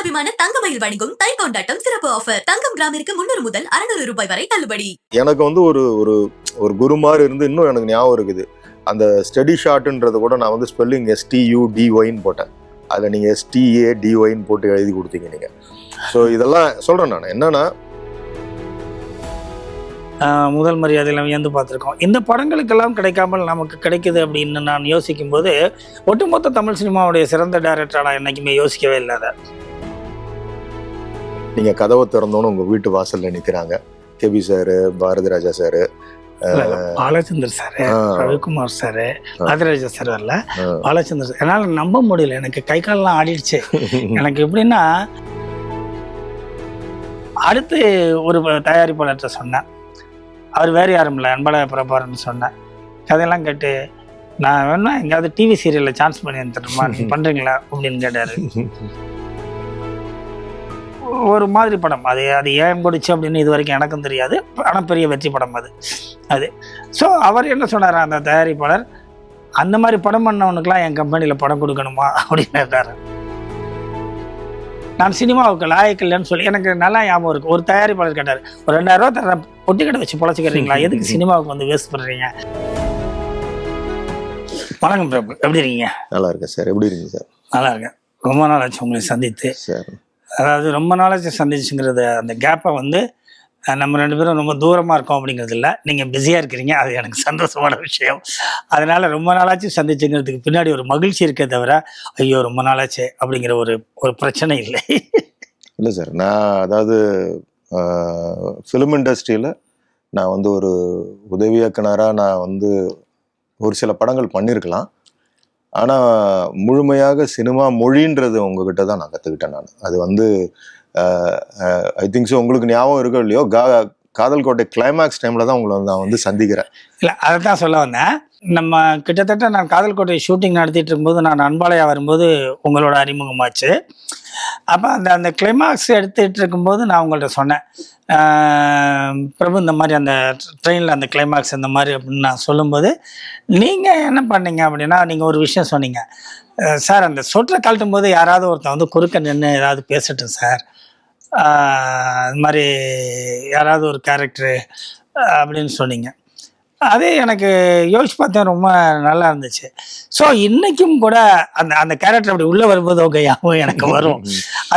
மனிதாபிமான தங்கமயில் வழங்கும் தை கொண்டாட்டம் சிறப்பு ஆஃபர். தங்கம் கிராமிற்கு 300 முதல் 600 ரூபாய் வரை தள்ளுபடி. எனக்கு வந்து ஒரு ஒரு ஒரு குரு மாதிரி இருந்து இன்னும் எனக்கு ஞாபகம் இருக்குது. அந்த ஸ்டடி ஷார்ட்ன்றது கூட நான் வந்து ஸ்பெல்லிங் STUDYன்னு போட்டேன். அதில் நீங்கள் STADYன்னு போட்டு எழுதி கொடுத்தீங்க நீங்கள். ஸோ இதெல்லாம் சொல்கிறேன் நான். என்னன்னா முதல் மரியாதையில் வியந்து பார்த்துருக்கோம். இந்த படங்களுக்கெல்லாம் கிடைக்காமல் நமக்கு கிடைக்குது அப்படின்னு நான் யோசிக்கும் போது ஒட்டுமொத்த தமிழ் சினிமாவுடைய சிறந்த டைரக்டராக நான் என்றைக்குமே யோசிக்கவே இல்லாத. நீங்கள் கதவை திறந்தோன்னு உங்கள் வீட்டு வாசலில் நிற்கிறாங்க KB sir, Bharathi Raja sir, Balachander sir, Ravikumar sir, Bharathiraja sir வரல, பாலச்சந்தர் சார். என்னால் நம்ப முடியல, எனக்கு கை காலெல்லாம் ஆடிடுச்சு. எனக்கு எப்படின்னா, அடுத்து ஒரு தயாரிப்பாளர்கிட்ட சொன்னேன், அவர் வேறு யாரும் இல்லை, அன்பழக பிரபாரன்னு சொன்னேன். கதையெல்லாம் கேட்டு நான் வேணா எங்கேயாவது டிவி சீரியலில் சான்ஸ் பண்ணி தரணுமா, பண்ணுறீங்களா அப்படின்னு கேட்டார். ஒரு மாதிரி படம் அது ஏன் பிடிச்சி அப்படின்னு இது வரைக்கும் எனக்கும் தெரியாது. ஆனால் பெரிய வெற்றி படம் அது. ஸோ அவர் என்ன சொன்னார், அந்த தயாரிப்பாளர், அந்த மாதிரி படம் பண்ணவனுக்குலாம் என் கம்பெனியில் படம் கொடுக்கணுமா அப்படின்னு கேட்டார். நான் சினிமாவுக்கு லாயக்கில்லைன்னு சொல்லி எனக்கு நல்லா ஞாபகம் இருக்குது. ஒரு தயாரிப்பாளர் கேட்டார், ஒரு 2000 ரூபா தர பொட்டி கடை வச்சு பொழைச்சிக்கிறீங்களா, எதுக்கு சினிமாவுக்கு வந்து வேஸ்ட் பண்ணுறீங்க. வணக்கம் பிரபு, எப்படி இருக்கீங்க? நல்லா இருக்கேன் சார். எப்படி இருக்கீங்க சார்? நல்லா இருக்கேன். ரொம்ப நாள் ஆச்சு உங்களை சந்தித்து. சார் அதாவது ரொம்ப நாளாச்சு சந்திச்சுங்கிறது, அந்த கேப்பை வந்து நம்ம 2 பேரும் ரொம்ப தூரமாக இருக்கோம் அப்படிங்கிறது இல்லை, நீங்கள் பிஸியாக இருக்கிறீங்க, அது எனக்கு சந்தோஷமான விஷயம். அதனால் ரொம்ப நாளாச்சு சந்திச்சுங்கிறதுக்கு பின்னாடி ஒரு மகிழ்ச்சி இருக்கே தவிர, ஐயோ ரொம்ப நாளாச்சு அப்படிங்கிற ஒரு பிரச்சனை இல்லை. இல்லை சார், நான் அதாவது ஃபிலிம் இண்டஸ்ட்ரியில் நான் வந்து ஒரு உதவி இயக்குனராக நான் வந்து ஒரு சில படங்கள் பண்ணியிருக்கலாம். ஆனால் முழுமையாக சினிமா மொழின்றது உங்ககிட்ட தான் நான் கற்றுக்கிட்டேன். நான் அது வந்து ஐ திங்க் ஸோ உங்களுக்கு ஞாபகம் இருக்கோ இல்லையோ, காதல் கோட்டை கிளைமேக்ஸ் டைமில் தான் உங்களை நான் வந்து சந்திக்கிறேன். இல்லை, அதை தான் சொல்ல வந்தேன். நம்ம கிட்டத்தட்ட நான் காதல் கோட்டை ஷூட்டிங் நடத்திட்டு இருக்கும்போது, நான் அன்பாலயா வரும்போது உங்களோட அறிமுகமாச்சு. அப்போ அந்த கிளைமாக்ஸ் எடுத்துகிட்டு இருக்கும்போது நான் உங்கள்கிட்ட சொன்னேன், பிரபு இந்த மாதிரி அந்த ட்ரெயினில் அந்த கிளைமாக்ஸ் இந்த மாதிரி அப்படின்னு நான் சொல்லும்போது, நீங்கள் என்ன பண்ணீங்க அப்படின்னா, நீங்கள் ஒரு விஷயம் சொன்னீங்க, சார் அந்த சொற்றை கழட்டும் போது யாராவது ஒருத்தன் வந்து குறுக்க நின்று ஏதாவது பேசட்டும் சார், அது மாதிரி யாராவது ஒரு கேரக்டரு அப்படின்னு சொன்னீங்க. அதே எனக்கு யோசிச்சு பார்த்தேன், ரொம்ப நல்லா இருந்துச்சு. ஸோ இன்றைக்கும் கூட அந்த கேரக்டர் அப்படி உள்ளே வரும்போது ஞாபகம் எனக்கு வரும்.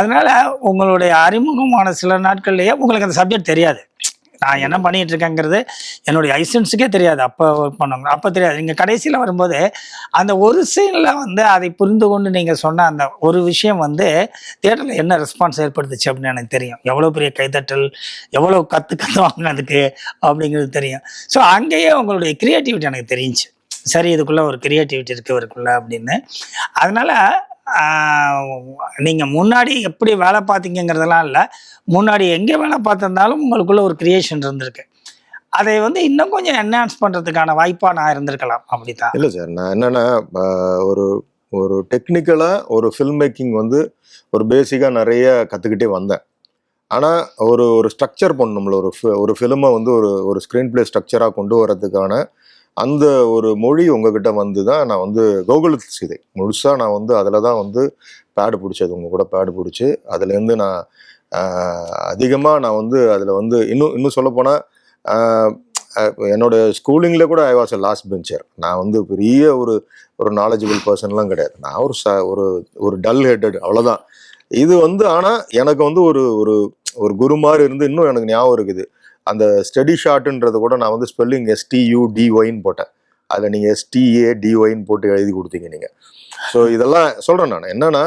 அதனால உங்களுடைய அறிமுகமான சில நாட்கள்லேயே உங்களுக்கு அந்த சப்ஜெக்ட் தெரியாது, நான் என்ன பண்ணிகிட்டு இருக்கேங்கிறது என்னுடைய ஐசன்ஸுக்கே தெரியாது. அப்போ ஒர்க் பண்ணவங்க அப்போ தெரியாது. நீங்கள் கடைசியில் வரும்போது அந்த ஒரு சீனில் வந்து அதை புரிந்து கொண்டு நீங்கள் சொன்ன அந்த ஒரு விஷயம் வந்து தியேட்டரில் என்ன ரெஸ்பான்ஸ் ஏற்படுத்துச்சு அப்படின்னு எனக்கு தெரியும். எவ்வளோ பெரிய கைத்தட்டல், எவ்வளோ கற்றுவாங்க அதுக்கு அப்படிங்கிறது தெரியும். ஸோ அங்கேயே உங்களுடைய க்ரியேட்டிவிட்டி எனக்கு தெரிஞ்சிச்சு, சரி இதுக்குள்ளே ஒரு க்ரியேட்டிவிட்டி இருக்குது இவருக்குள்ள அப்படின்னு. அதனால் நீங்கள் முன்னாடி எப்படி வேலை பார்த்தீங்கிறதெல்லாம் இல்லை, முன்னாடி எங்கே வேலை பார்த்துருந்தாலும் உங்களுக்குள்ள ஒரு கிரியேஷன் இருந்திருக்கு. அதை வந்து இன்னும் கொஞ்சம் என்ஹான்ஸ் பண்ணுறதுக்கான வாய்ப்பாக நான் இருந்திருக்கலாம். அப்படி தான். இல்லை சார், நான் என்னென்னா ஒரு டெக்னிக்கலாக ஒரு ஃபில்ம் மேக்கிங் வந்து ஒரு பேசிக்காக நிறைய கற்றுக்கிட்டே வந்தேன். ஆனால் ஒரு ஸ்ட்ரக்சர் பண்ணணும்ல, ஒரு ஃபிலிமை வந்து ஒரு ஸ்க்ரீன் பிளே ஸ்ட்ரக்சராக கொண்டு வரதுக்கான அந்த ஒரு மொழி உங்ககிட்ட வந்து தான் நான் வந்து கோகுலத்து சீதை முழுசாக நான் வந்து அதில் தான் வந்து பேடு பிடிச்சது, உங்கள் கூட பேடு பிடிச்சி அதுலேருந்து நான் அதிகமாக நான் வந்து அதில் வந்து இன்னும் சொல்லப்போனால் என்னோடய ஸ்கூலிங்கில் கூட I was a last bencher. நான் வந்து பெரிய ஒரு நாலேஜபிள் பர்சன்லாம் கிடையாது, நான் ஒரு டல் ஹெட்டட், அவ்வளோதான். இது வந்து ஆனால் எனக்கு வந்து ஒரு குரு மாதிரி இருந்து இன்னும் எனக்கு ஞாபகம் இருக்குது. அந்த ஸ்டடி ஷார்ட்ன்றது கூட நான் வந்து ஸ்பெல்லிங் STUDYன்னு போட்டேன். அதில் நீங்கள் STADYன்னு போட்டு எழுதி கொடுத்தீங்க நீங்கள். ஸோ இதெல்லாம் சொல்கிறேன் நான். என்னன்னா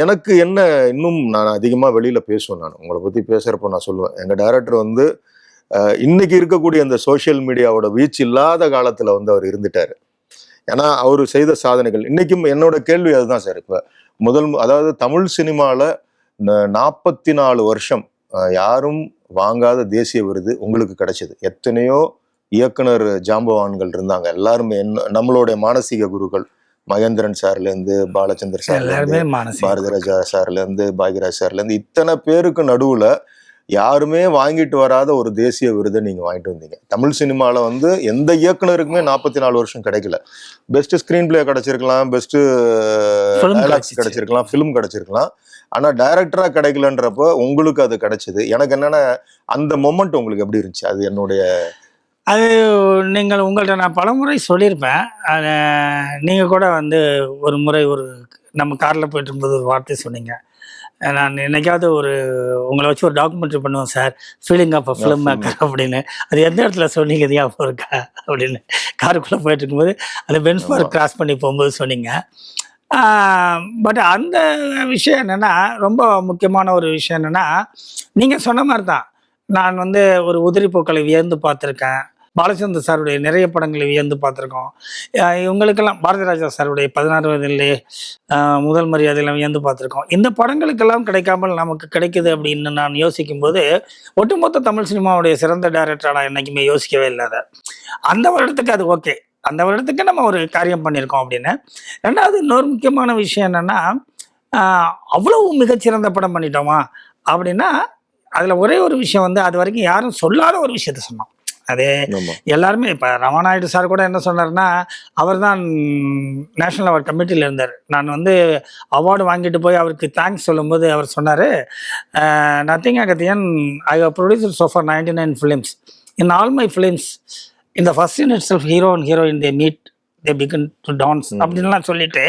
எனக்கு என்ன இன்னும் நான் அதிகமாக வெளியில் பேசுவேன். நான் உங்களை பற்றி பேசுகிறப்போ நான் சொல்லுவேன், எங்கள் டைரக்டர் வந்து இன்னைக்கு இருக்கக்கூடிய அந்த சோஷியல் மீடியாவோட வீச்சு இல்லாத காலத்தில் வந்து அவர் இருந்துட்டார். ஏன்னா அவர் செய்த சாதனைகள் இன்றைக்கும் என்னோட கேள்வி அதுதான் சார். இப்போ அதாவது தமிழ் சினிமாவில் 44 வருஷம் யாரும் வாங்காத தேசிய விருது உங்களுக்கு கிடைச்சது. எத்தனையோ இயக்குனர் ஜாம்பவான்கள் இருந்தாங்க, எல்லாருமே நம்மளுடைய மானசீக குருக்கள், மகேந்திரன் சார்லேருந்து பாலச்சந்தர் சார்லேருந்து பாரதிராஜா சார்லேருந்து பாக்யராஜ் சார்லேருந்து இத்தனை பேருக்கு நடுவில் யாருமே வாங்கிட்டு வராத ஒரு தேசிய விருதை நீங்க வாங்கிட்டு வந்தீங்க. தமிழ் சினிமாவில் வந்து எந்த இயக்குனருக்குமே 44 வருஷம் கிடைக்கல. பெஸ்ட் ஸ்கிரீன் பிளே கிடைச்சிருக்கலாம், பெஸ்ட் டைலாக்ஸ் கிடைச்சிருக்கலாம், ஃபிலிம் கிடைச்சிருக்கலாம். ஆனா டைரக்டரா கிடைக்கலன்றப்போ உங்களுக்கு அது கிடைச்சது. எனக்கு என்னன்னா அந்த மொமெண்ட் உங்களுக்கு எப்படி இருந்துச்சு? அது என்னுடைய அது நீங்கள் உங்கள்கிட்ட நான் பலமுறை சொல்லியிருப்பேன். நீங்கள் கூட வந்து ஒரு முறை நம்ம காரில் போயிட்டு இருக்கும்போது ஒரு வார்த்தை சொன்னீங்க. நான் என்னைக்காவது உங்களை வச்சு ஒரு டாக்குமெண்ட்ரி பண்ணுவோம் சார், feeling of a film maker அப்படின்னு. அது எந்த இடத்துல சொன்னீங்க ஞாபகம் இருக்கா அப்படின்னு? காருக்குள்ளே போயிட்டு இருக்கும்போது அந்த பென்ச்மார்க் கிராஸ் பண்ணி போகும்போது சொன்னீங்க. பட் அந்த விஷயம் என்னென்னா, ரொம்ப முக்கியமான ஒரு விஷயம் என்னென்னா, நீங்கள் சொன்ன மாதிரி தான் நான் வந்து ஒரு உதிரி பூக்களை வியந்து பார்த்துருக்கேன். பாலச்சந்தர் சாருடைய நிறைய படங்களை வியந்து பார்த்துருக்கோம். இவங்களுக்கெல்லாம் பாரதி ராஜா சாருடைய 16 வயதிலே முதல் மரியாதையெல்லாம் வியந்து பார்த்துருக்கோம். இந்த படங்களுக்கெல்லாம் கிடைக்காமல் நமக்கு கிடைக்குது அப்படின்னு நான் யோசிக்கும்போது, ஒட்டுமொத்த தமிழ் சினிமாவுடைய சிறந்த டைரக்டராக நான் என்றைக்குமே யோசிக்கவே இல்லாத. அந்த வருடத்துக்கு அது ஓகே, அந்த வருடத்துக்கு நம்ம ஒரு காரியம் பண்ணியிருக்கோம் அப்படின்னு. ரெண்டாவது இன்னொரு முக்கியமான விஷயம் என்னென்னா, அவ்வளவு மிகச்சிறந்த படம் பண்ணிட்டோமா அப்படின்னா, அதில் ஒரே ஒரு விஷயம் வந்து அது வரைக்கும் யாரும் சொல்லாத ஒரு விஷயத்த சொன்னோம். அது எல்லாருமே இப்போ ரமநாயுடு சார் கூட என்ன சொன்னார்னா, அவர் தான் நேஷனல் அவார்ட் கமிட்டியில் இருந்தார். நான் வந்து அவார்டு வாங்கிட்டு போய் அவருக்கு தேங்க்ஸ் சொல்லும்போது அவர் சொன்னார், nothing Agathiyan, I have produced so far 99 films. In all my films, in the first scene itself, hero and heroine they meet, they begin to dance அப்படின்லாம் சொல்லிட்டு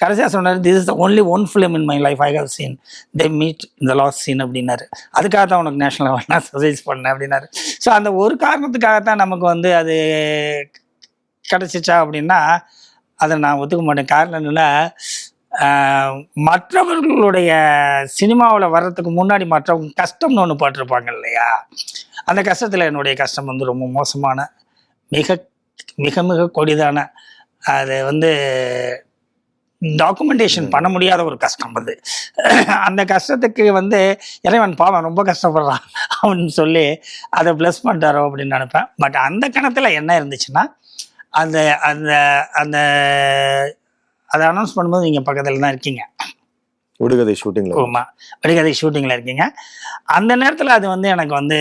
கடைசியாக சொன்னார், this is the only one film in my life I have seen, they meet in the last scene அப்படின்னாரு. அதுக்காக தான் உனக்கு national award நான் suggest பண்ணேன் அப்படின்னாரு. ஸோ அந்த ஒரு காரணத்துக்காகத்தான் நமக்கு வந்து அது கிடச்சிச்சா அப்படின்னா அதை நான் ஒத்துக்க மாட்டேன். காரணம் என்னென்னா, மற்றவர்களுடைய சினிமாவில் வர்றதுக்கு முன்னாடி மற்றவங்க கஷ்டம்னு ஒன்று பாட்டிருப்பாங்க இல்லையா, அந்த கஷ்டத்தில் என்னுடைய கஷ்டம் வந்து ரொம்ப மோசமான, மிக மிக மிக கொடிதான, அது வந்து டாக்குமெண்டேஷன் பண்ண முடியாத ஒரு கஷ்டம். அது அந்த கஷ்டத்துக்கு வந்து இறைவன் பாவம் ரொம்ப கஷ்டப்படுறான் அப்படின்னு சொல்லி அதை ப்ளஸ் பண்ணிட்டாரோ அப்படின்னு நினைப்பேன். பட் அந்த கணத்தில் என்ன இருந்துச்சுன்னா, அந்த அந்த அந்த அதை அனௌன்ஸ் பண்ணும்போது நீங்கள் பக்கத்தில் தான் இருக்கீங்க, விடுகதை ஷூட்டிங்கில். ஆமாம், விடுகதை ஷூட்டிங்கில் இருக்கீங்க. அந்த நேரத்தில் அது வந்து எனக்கு வந்து,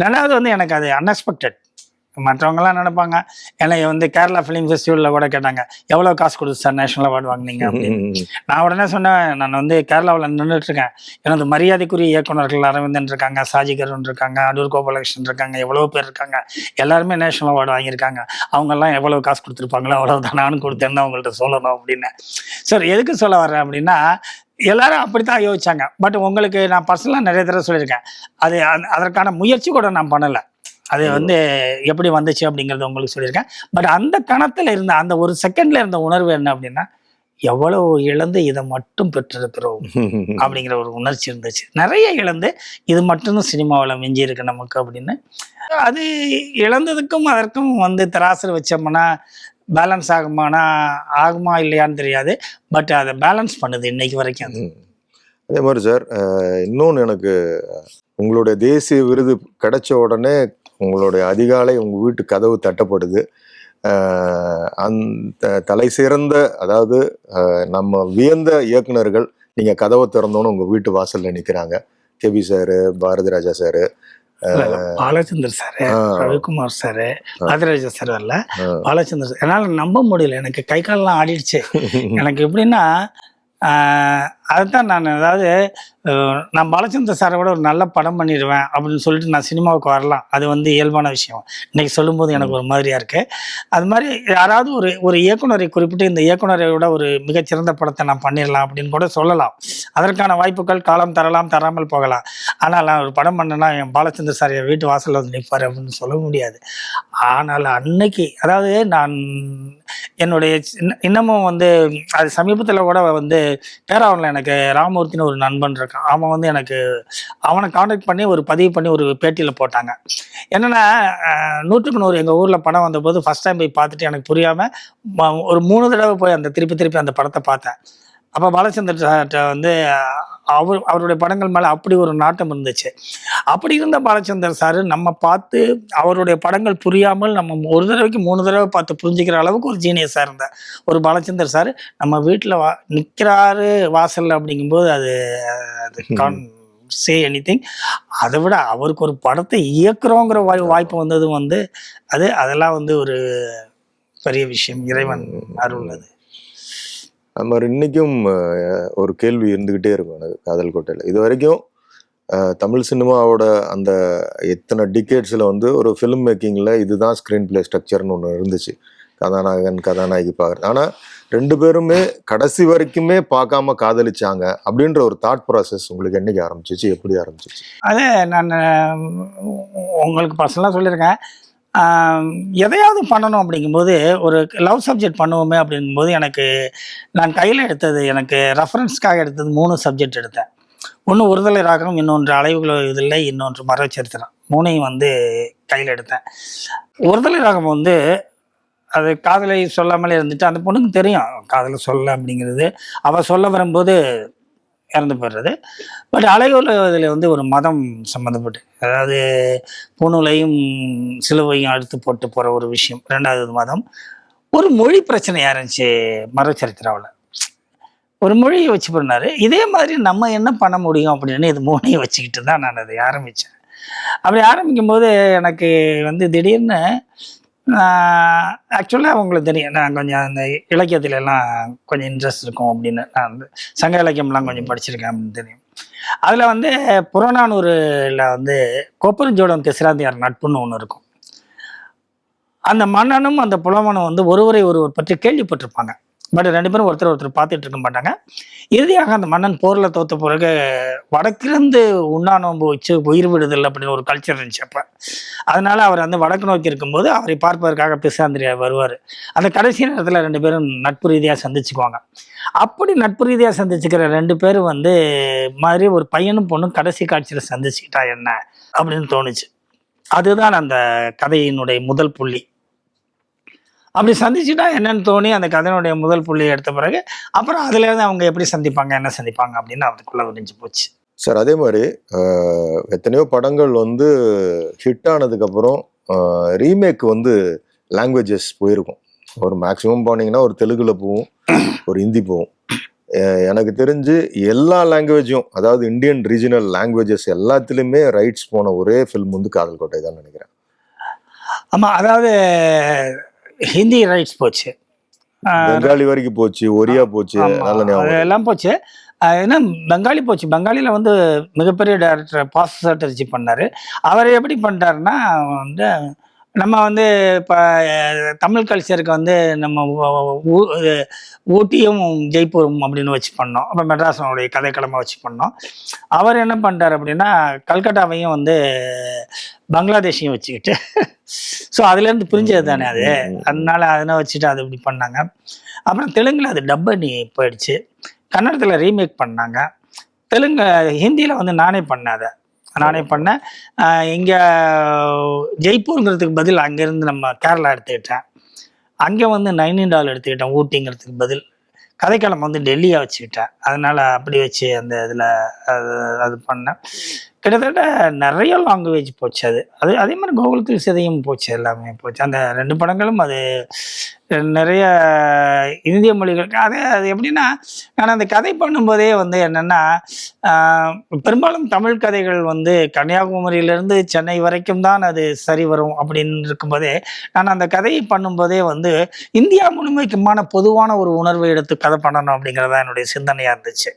ரெண்டாவது வந்து எனக்கு அது அன்எக்ஸ்பெக்டட். மற்றவங்கலாம் நினைப்பாங்க, என்னை வந்து கேரளா ஃபிலிம் ஃபெஸ்டிவலில் கூட கேட்டாங்க, எவ்வளோ காசு கொடுத்து சார் நேஷனல் அவார்டு வாங்கினீங்க அப்படின்னு. நான் உடனே சொன்னேன், நான் வந்து கேரளாவில் நின்றுட்டுருக்கேன், எனது மரியாதைக்குரிய இயக்குநர்கள் அரவிந்தன் இருக்காங்க, சாஜிகரன் இருக்காங்க, அடூர் கோபாலகிருஷ்ணன் இருக்காங்க, எவ்வளோ பேர் இருக்காங்க, எல்லாருமே நேஷனல் அவார்டு வாங்கியிருக்காங்க, அவங்கெல்லாம் எவ்வளோ காசு கொடுத்துருப்பாங்களோ அவ்வளோதான் நானும் கொடுத்தேன்னு அவங்கள்ட்ட சொல்லணும் அப்படின்னு. சார் எதுக்கு சொல்ல வர்றேன் அப்படின்னா, எல்லாரும் அப்படித்தான் யோசிச்சாங்க. பட் உங்களுக்கு நான் பர்சனலாக நிறைய தடவை சொல்லியிருக்கேன், அது அதற்கான முயற்சி கூட நான் பண்ணலை. அது வந்து எப்படி வந்துச்சு அப்படிங்கிறது உங்களுக்கு சொல்லியிருக்கேன். பட் அந்த கணத்தில் இருந்த அந்த ஒரு செகண்ட்ல இருந்த உணர்வு என்ன அப்படின்னா, எவ்வளவு இழந்து இதை மட்டும் பெற்றிருக்கிறோம் அப்படிங்கிற ஒரு உணர்ச்சி இருந்துச்சு. நிறைய இழந்து இது மட்டும்தான் சினிமாவில் மிஞ்சி இருக்கு நமக்கு அப்படின்னு. அது இழந்ததுக்கும் அதற்கும் வந்து தராசர் வச்சோம்னா பேலன்ஸ் ஆகுமா இல்லையான்னு தெரியாது. பட் அதை பேலன்ஸ் பண்ணுது இன்னைக்கு வரைக்கும். அது அதே மாதிரி சார், இன்னொன்று எனக்கு, உங்களுடைய தேசிய விருது கிடைச்ச உடனே உங்களுடைய அதிகாலை உங்கள் வீட்டு கதவு தட்டப்படுது. அந்த தலை சிறந்த, அதாவது நம்ம வியந்த இயக்குனர்கள் நீங்கள் கதவை திறந்தோன்னு உங்கள் வீட்டு வாசலில் நிற்கிறாங்க. KB sir, Bharathi Raja sir, Balachander sir, Ravikumar sir, Bharathiraja sir வரல, பாலச்சந்தர் சார். என்னால் நம்ப முடியல, எனக்கு கை காலெல்லாம் ஆடிடுச்சு. எனக்கு எப்படின்னா, அதுதான் நான், அதாவது நான் பாலச்சந்தர் சாரை விட ஒரு நல்ல படம் பண்ணிடுவேன் அப்படின்னு சொல்லிட்டு நான் சினிமாவுக்கு வரலாம். அது வந்து இயல்பான விஷயம். இன்னைக்கு சொல்லும்போது எனக்கு ஒரு மாதிரியா இருக்கு. அது மாதிரி யாராவது ஒரு இயக்குனரை குறிப்பிட்டு இந்த இயக்குனரை விட ஒரு மிகச்சிறந்த படத்தை நான் பண்ணிடலாம் அப்படின்னு கூட சொல்லலாம். அதற்கான வாய்ப்புகள் காலம் தரலாம், தராமல் போகலாம். ஆனால் நான் ஒரு படம் பண்ணேன்னா என் பாலச்சந்தர் சார் என் வீட்டு வாசலில் வந்து நிற்பார் அப்படின்னு சொல்ல முடியாது. ஆனால் அன்னைக்கு, அதாவது நான் என்னுடைய இன்னமும் வந்து அது சமீபத்தில் கூட வந்து பேராவூரில் எனக்கு ராமமூர்த்தின்னு ஒரு நண்பன் இருக்கான். அவன் வந்து அவனை காண்டாக்ட் பண்ணி ஒரு பதிவு பண்ணி ஒரு பேட்டியில் போட்டாங்க. என்னென்னா, 100க்கு 100 எங்கள் ஊரில் படம் வந்தபோது ஃபஸ்ட் டைம் போய் பார்த்துட்டு எனக்கு புரியாமல் ஒரு 3 தடவை போய் திருப்பி அந்த படத்தை பார்த்தேன். அப்போ பாலச்சந்தர் வந்து அவருடைய படங்கள் மேலே அப்படி ஒரு நாட்டம் இருந்துச்சு. அப்படி இருந்த பாலச்சந்தர் சார் நம்ம பார்த்து அவருடைய படங்கள் புரியாமல் நம்ம ஒரு தடவைக்கு 3 தடவை பார்த்து புரிஞ்சுக்கிற அளவுக்கு ஒரு ஜீனியஸாக இருந்தார் ஒரு பாலச்சந்தர் சார். நம்ம வீட்டில் நிற்கிறாரு வாசலில் அப்படிங்கும்போது அது சே எனிதிங். அதை விட அவருக்கு ஒரு படத்தை இயக்குறோங்கிற வாய்ப்பு வந்ததும் வந்து அதெல்லாம் வந்து ஒரு பெரிய விஷயம், இறைவன் அருள் அது. அது மாதிரி இன்னைக்கும் ஒரு கேள்வி இருந்துகிட்டே இருக்கும் எனக்கு காதல் கோட்டையில். இது வரைக்கும் தமிழ் சினிமாவோட அந்த எத்தனை டிகேட்ஸில் வந்து ஒரு ஃபிலிம் மேக்கிங்கில் இதுதான் ஸ்க்ரீன் பிளே ஸ்ட்ரக்சர்னு ஒன்று இருந்துச்சு, கதாநாயகன் கதாநாயகி பார்க்குறது. ஆனால் 2 பேருமே கடைசி வரைக்குமே பார்க்காம காதலிச்சாங்க அப்படின்ற ஒரு தாட் ப்ராசஸ் உங்களுக்கு என்னைக்கு ஆரம்பிச்சிச்சு, எப்படி ஆரம்பிச்சிச்சு? அதே நான் உங்களுக்கு பர்சனலாக சொல்லியிருக்கேன். எதையாவது பண்ணணும் அப்படிங்கும்போது ஒரு லவ் சப்ஜெக்ட் பண்ணுவோமே அப்படிங்கும்போது நான் கையில் எடுத்தது, எனக்கு ரெஃபரன்ஸ்க்காக எடுத்தது 3 சப்ஜெக்ட் எடுத்தேன். ஒன்று ஒருதலை ராகம், இன்னொன்று அலைவுகளோ இதில்லை, இன்னொன்று மரச்சரித்திரம். 3ஐயும் வந்து கையில் எடுத்தேன். ஒருதலை ராகம் வந்து அது காதலை சொல்லாமலே இருந்துட்டு அந்த பொண்ணுக்கு தெரியும் காதலை சொல்ல அப்படிங்கிறது. அவள் சொல்ல வரும்போது இறந்து போயிடுறது. பட் அலைவுல இதில் வந்து ஒரு மதம் சம்மந்தப்பட்டு, அதாவது பூணூலையும் சிலுவையும் அடுத்து போட்டு போகிற ஒரு விஷயம். 2வது மதம். ஒரு மொழி பிரச்சனையாக இருந்துச்சு மரச்சரித்திராவில். ஒரு மொழியை வச்சு பண்ணார். இதே மாதிரி நம்ம என்ன பண்ண முடியும் அப்படின்னு இது 3ஐயும் வச்சுக்கிட்டு தான் நான் அதை ஆரம்பித்தேன். அப்படி ஆரம்பிக்கும்போது எனக்கு வந்து திடீர்னு ஆக்சுவலாக உங்களுக்கு தெரியும், நான் கொஞ்சம் அந்த இலக்கியத்துல எல்லாம் கொஞ்சம் இன்ட்ரெஸ்ட் இருக்கும் அப்படின்னு. நான் வந்து சங்க இலக்கியம்லாம் கொஞ்சம் படிச்சிருக்கேன் அப்படின்னு தெரியும். அதில் வந்து புறநானூறில் வந்து கொப்பரஞ்சோடம் திசிராந்தியார் நட்புன்னு ஒன்று இருக்கும். அந்த மன்னனும் அந்த புலவனும் வந்து ஒருவரை ஒருவர் பற்றி கேள்விப்பட்டிருப்பாங்க. பட் 2 பேரும் ஒருத்தர் பார்த்துட்டு இருக்க மாட்டாங்க. இறுதியாக அந்த மன்னன் போரில் தோற்ற பிறகு வடக்கிலிருந்து உண்ணா நோன்பு வச்சு உயிர் விடுதல் அப்படின்னு ஒரு கல்ச்சர் இருந்துச்சு அப்போ. அதனால அவர் வந்து வடக்கு நோக்கி இருக்கும்போது அவரை பார்ப்பதற்காக பிசாந்திரியார் வருவார். அந்த கடைசி நேரத்தில் 2 பேரும் நட்பு ரீதியாக சந்திச்சுக்குவாங்க. அப்படி நட்பு ரீதியாக சந்திச்சுக்கிற 2 பேரும் வந்து மாதிரி ஒரு பையனும் பொண்ணும் கடைசி காட்சியில் சந்திச்சுக்கிட்டா என்ன அப்படின்னு தோணுச்சு. அதுதான் அந்த கதையினுடைய முதல் புள்ளி. அப்படி சந்திச்சுட்டா என்னன்னு தோணி அந்த கதையினுடைய முதல் புள்ளி எடுத்த பிறகு அப்புறம் அதுலேருந்து அவங்க எப்படி சந்திப்பாங்க, என்ன சந்திப்பாங்க அப்படின்னு அதுக்குள்ளே விரிஞ்சு போச்சு. சார், அதே மாதிரி எத்தனையோ படங்கள் வந்து ஹிட் ஆனதுக்கப்புறம் ரீமேக் வந்து லாங்குவேஜஸ் போயிருக்கும். ஒரு மேக்ஸிமம் போனீங்கன்னா ஒரு தெலுங்குல போகும், ஒரு ஹிந்தி போகும். எனக்கு தெரிஞ்சு எல்லா லாங்குவேஜும், அதாவது இந்தியன் ரீஜனல் லாங்குவேஜஸ் எல்லாத்துலேயுமே ரைட்ஸ் போன ஒரே ஃபில்ம் வந்து காதல் கோட்டை தான் நினைக்கிறேன். ஆமாம், அதாவது ஹிந்தி ரைட்ஸ் போச்சு, பெங்காலி வரைக்கும் போச்சு, ஒரியா போச்சு, எல்லாம் போச்சு. ஏன்னா பெங்காலி போச்சு. பெங்காலியில் வந்து மிகப்பெரிய டைரக்டர் பாஸ் சட்டர்ஜி பண்ணார். அவர் எப்படி பண்ணிட்டாருன்னா வந்து நம்ம வந்து இப்போ தமிழ் கல்ச்சருக்கு வந்து நம்ம ஊட்டியும் ஜெய்ப்பூரும் அப்படின்னு வச்சு பண்ணோம். அப்போ மெட்ராஸனுடைய கதைக்களமாக வச்சு பண்ணோம். அவர் என்ன பண்ணிட்டார் அப்படின்னா கல்கட்டாவையும் வந்து பங்களாதேஷையும் வச்சுக்கிட்டு, ஸோ அதுலேருந்து புரிஞ்சது தானே அது, அதனால அதனை வச்சுட்டு அது இப்படி பண்ணாங்க. அப்புறம் தெலுங்கில் அது டப் பண்ணி போயிடுச்சு. கன்னடத்தில் ரீமேக் பண்ணாங்க. ஹிந்தியில் வந்து நானே பண்ணேன். இங்கே ஜெய்ப்பூருங்கிறதுக்கு பதில் அங்கேருந்து நம்ம கேரளா எடுத்துக்கிட்டேன். அங்கே வந்து நைனிடால் எடுத்துக்கிட்டேன். ஊட்டிங்கிறதுக்கு பதில் கதைக்களம் வந்து டெல்லியாக வச்சுக்கிட்டேன். அதனால் அப்படி வச்சு அந்த இதில் அது பண்ணேன். கிட்டத்தட்ட நிறைய லாங்குவேஜ் போச்சு. அதே மாதிரி கோகுலத்தில் சிதையும் போச்சு, எல்லாமே போச்சு. அந்த 2 படங்களும் அது நிறைய இந்திய மொழிகளுக்கு அது எப்படின்னா, நான் அந்த கதை பண்ணும்போதே வந்து என்னென்னா, பெரும்பாலும் தமிழ் கதைகள் வந்து கன்னியாகுமரியிலேருந்து சென்னை வரைக்கும் தான் அது சரி வரும் அப்படின்னு இருக்கும்போதே, நான் அந்த கதையை பண்ணும்போதே வந்து இந்தியா முழுமைக்குமான பொதுவான ஒரு உணர்வை எடுத்து கதை பண்ணணும் அப்படிங்கிறதா என்னுடைய சிந்தனையாக இருந்துச்சு.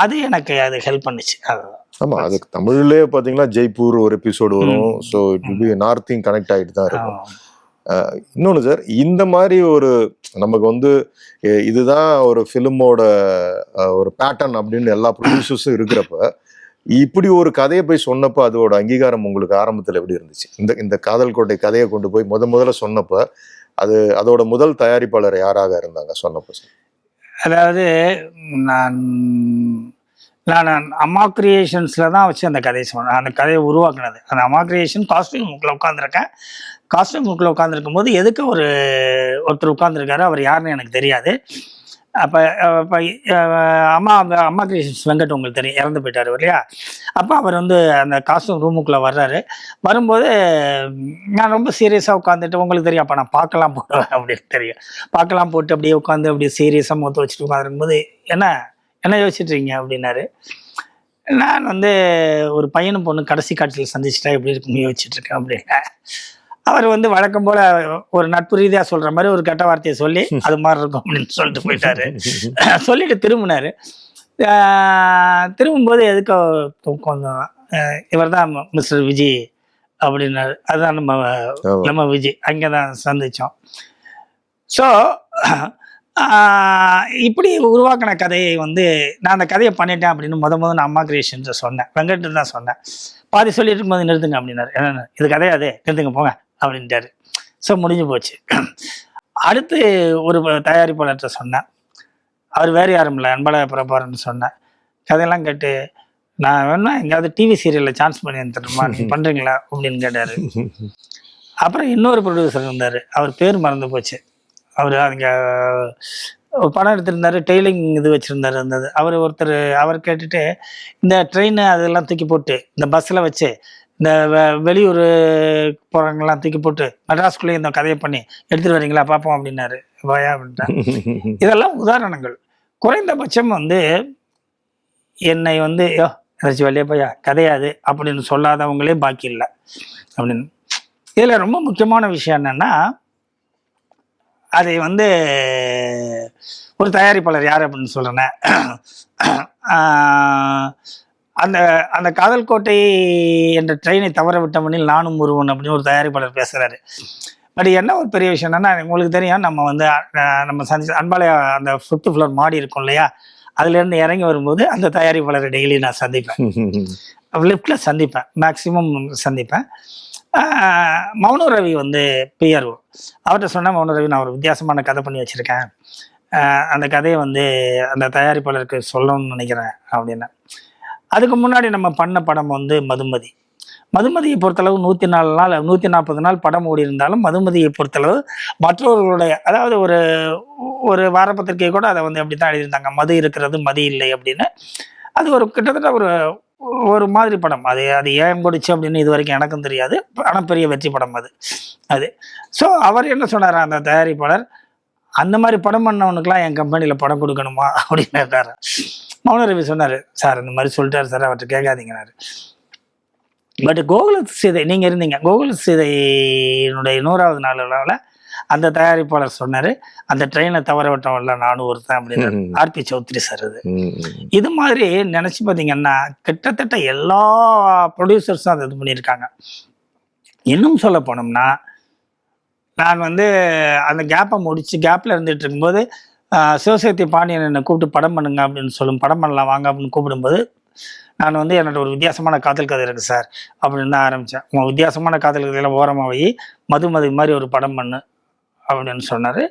அது எனக்கு அது ஹெல்ப் பண்ணுச்சு. அதுதான். ஆமாம், அதுக்கு தமிழ்லேயே பார்த்தீங்கன்னா ஜெய்ப்பூர் ஒரு எபிசோடு வரும். ஸோ இட் வில் பி நார்த்தையும் கனெக்ட் ஆகிட்டு தான் இருக்கும். இன்னொன்று சார், இந்த மாதிரி ஒரு நமக்கு வந்து இதுதான் ஒரு ஃபிலிமோட ஒரு பேட்டர்ன் அப்படின்னு எல்லா ப்ரொடியூசர்ஸும் இருக்கிறப்ப, இப்படி ஒரு கதையை போய் சொன்னப்போ அதோட அங்கீகாரம் உங்களுக்கு ஆரம்பத்தில் எப்படி இருந்துச்சு? இந்த காதல் கோட்டை கதையை கொண்டு போய் முதல்ல சொன்னப்போ அதோட முதல் தயாரிப்பாளர் யாராக இருந்தாங்க சொன்னப்போ? அதாவது நான் அம்மா கிரியேஷன்ஸில் தான் வச்சு அந்த கதையை சொன்னேன். அந்த கதையை உருவாக்குனது அந்த அம்மா கிரியேஷன். காஸ்டியூம் புக்கில் உட்காந்துருக்கேன். காஸ்டியூம் புக்கில் உட்காந்துருக்கும் போது எதுக்கு ஒருத்தர் உட்காந்துருக்காரு, அவர் யாருன்னு எனக்கு தெரியாது. அப்போ அம்மா கிரியேஷன்ஸ் வெங்கட் உங்களுக்கு தெரியும், இறந்து போயிட்டார் இல்லையா? அப்போ அவர் வந்து அந்த காஸ்டியூம் ரூமுக்குள்ளே வர்றாரு. வரும்போது நான் ரொம்ப சீரியஸாக உட்காந்துட்டு, உங்களுக்கு தெரியும் அப்போ நான் பார்க்கலாம் போடுவேன் அப்படின்னு தெரியும். பார்க்கலாம் போட்டு அப்படியே உட்காந்து அப்படியே சீரியஸாக மொத்த வச்சுட்டு உட்காந்துருக்கும்போது என்ன யோசிச்சுட்ருக்கீங்க அப்படின்னாரு. நான் வந்து ஒரு பையனும் பொண்ணு கடைசி காட்சியில் சந்திச்சுட்டா எப்படி இருக்குன்னு யோசிச்சுட்ருக்கேன் அப்படின்னு. அவர் வந்து வழக்கம் போல் ஒரு நட்பு ரீதியாக சொல்கிற மாதிரி ஒரு கெட்ட வார்த்தையை சொல்லி அது மாதிரி இருக்கும் அப்படின்னு சொல்லிட்டு போயிட்டாரு. சொல்லிட்டு திரும்பினார். திரும்பும்போது எதுக்கோ கொஞ்சம் இவர் தான் மிஸ்டர் விஜய் அப்படின்னாரு. அதுதான் நம்ம விஜய். அங்கே தான் சந்தித்தோம். ஸோ இப்படி உருவாக்கின கதையை வந்து நான் அந்த கதையை பண்ணிட்டேன் அப்படின்னு நான் அம்மா கிரியேஷன்ஸை சொன்னேன். வெங்கட்டு தான் சொன்னேன். பாதி சொல்லிட்டு இருக்கும்போது நிறுத்துங்க அப்படின்னாரு. என்னென்ன இது கதையாது, நிறுத்துங்க போங்க அப்படின்ட்டாரு. ஸோ முடிஞ்சு போச்சு. அடுத்து ஒரு தயாரிப்பாளர்கிட்ட சொன்னேன். அவர் வேறு யாரும் இல்லை, அன்பழக பிரபாரன்னு சொன்னேன். கதையெல்லாம் கேட்டு நான் வேணா எங்கேயாவது டிவி சீரியலில் சான்ஸ் பண்ணி தரணுமா, நீங்கள் பண்ணுறீங்களா அப்படின்னு கேட்டார். அப்புறம் இன்னொரு ப்ரொடியூசர் இருந்தார், அவர் பேர் மறந்து போச்சு. அவர் அங்கே ஒரு படம் எடுத்திருந்தார், டெய்லிங் இது வச்சுருந்தார் இருந்தது. அவர் கேட்டுட்டு இந்த ட்ரெயின் அதெல்லாம் தூக்கி போட்டு இந்த பஸ்ஸில் வச்சு இந்த வெளியூர் போகிறவங்கெல்லாம் தூக்கி போட்டு மெட்ராஸ்குள்ளேயே இந்த கதையை பண்ணி எடுத்துகிட்டு வரீங்களா பார்ப்போம் அப்படின்னாரு. வாயா அப்படின்ட்டார். இதெல்லாம் உதாரணங்கள். குறைந்தபட்சம் வந்து என்னை வந்து ஏதாச்சும் வெளியே போயா கதையாது அப்படின்னு சொல்லாதவங்களே பாக்கி இல்லை அப்படின்னு. இதில் ரொம்ப முக்கியமான விஷயம் என்னென்னா, அதை வந்து ஒரு தயாரிப்பாளர் யார் அப்படின்னு சொல்கிறேன்னா, அந்த அந்த காதல் கோட்டை என்ற ட்ரெயினை தவற விட்டவனில் நானும் ஒருவன் அப்படின்னு ஒரு தயாரிப்பாளர் பேசுகிறாரு. பட் என்ன ஒரு பெரிய விஷயம் என்னென்னா, உங்களுக்கு தெரியும், நம்ம வந்து நம்ம அன்பாலயா அந்த 5th ஃப்ளோர் மாடி இருக்கும் இல்லையா, அதுலேருந்து இறங்கி வரும்போது அந்த தயாரிப்பாளரை டெய்லி நான் சந்திப்பேன். லிஃப்டில் சந்திப்பேன், மேக்சிமம் சந்திப்பேன். மௌன ரவி வந்து பிஆர்ஓ, அவர்கிட்ட சொன்னால், மௌன ரவி நான் ஒரு வித்தியாசமான கதை பண்ணி வச்சுருக்கேன், அந்த கதையை வந்து அந்த தயாரிப்பாளருக்கு சொல்லணும்னு நினைக்கிறேன் அப்படின்னு. அதுக்கு முன்னாடி நம்ம பண்ண படம் வந்து மதுமதியை பொறுத்தளவு 104 நாள் 140 நாள் படம் ஓடி இருந்தாலும் மதுமதியை பொறுத்தளவு மற்றவர்களுடைய, அதாவது ஒரு வாரப்பத்திரிகை கூட அதை வந்து அப்படி தான் எழுதியிருந்தாங்க, மது இருக்கிறது மதி இல்லை அப்படின்னு. அது ஒரு கிட்டத்தட்ட ஒரு மாதிரி படம். அது ஏன் கொடுச்சு அப்படின்னு இது வரைக்கும் எனக்கும் தெரியாது. ஆனால் பெரிய வெற்றி படம் அது. ஸோ அவர் என்ன சொன்னார் அந்த தயாரிப்பாளர், அந்த மாதிரி படம் பண்ணவனுக்குலாம் என் கம்பெனியில் படம் கொடுக்கணுமா அப்படின்னு கேட்டார். மௌன ரவி சொன்னார், சார் இந்த மாதிரி சொல்லிட்டாரு சார், அவர்கிட்ட கேட்காதீங்கன்னாரு. பட் கோகுல சீதை நீங்கள் இருந்தீங்க, கோகுல சீதையினுடைய 100வது நாள் விழாவில் அந்த தயாரிப்பாளர் சொன்னார், அந்த ட்ரெயினை தவற விட்டவன்ல நானும் ஒருத்தன் அப்படின்னு. RB Choudhary sir. இது மாதிரி நினச்சி பார்த்தீங்கன்னா கிட்டத்தட்ட எல்லா ப்ரொடியூசர்ஸும் அதை இது பண்ணியிருக்காங்க. இன்னும் சொல்ல போனோம்னா, நான் வந்து அந்த கேப்பில் இருந்துகிட்டு இருக்கும்போது சிவசக்தி பாண்டியன் என்னை கூப்பிட்டு படம் பண்ணுங்க அப்படின்னு படம் பண்ணலாம் வாங்க அப்படின்னு கூப்பிடும்போது, நான் வந்து என்னோட ஒரு வித்தியாசமான காதல் கதை இருக்குது சார் அப்படின்னு தான் ஆரம்பித்தேன். உங்கள் வித்தியாசமான காதல் கதையெல்லாம் ஓரமாக போய் மதுமதி மாதிரி ஒரு படம் பண்ணு அப்படின்னு சொன்னார்.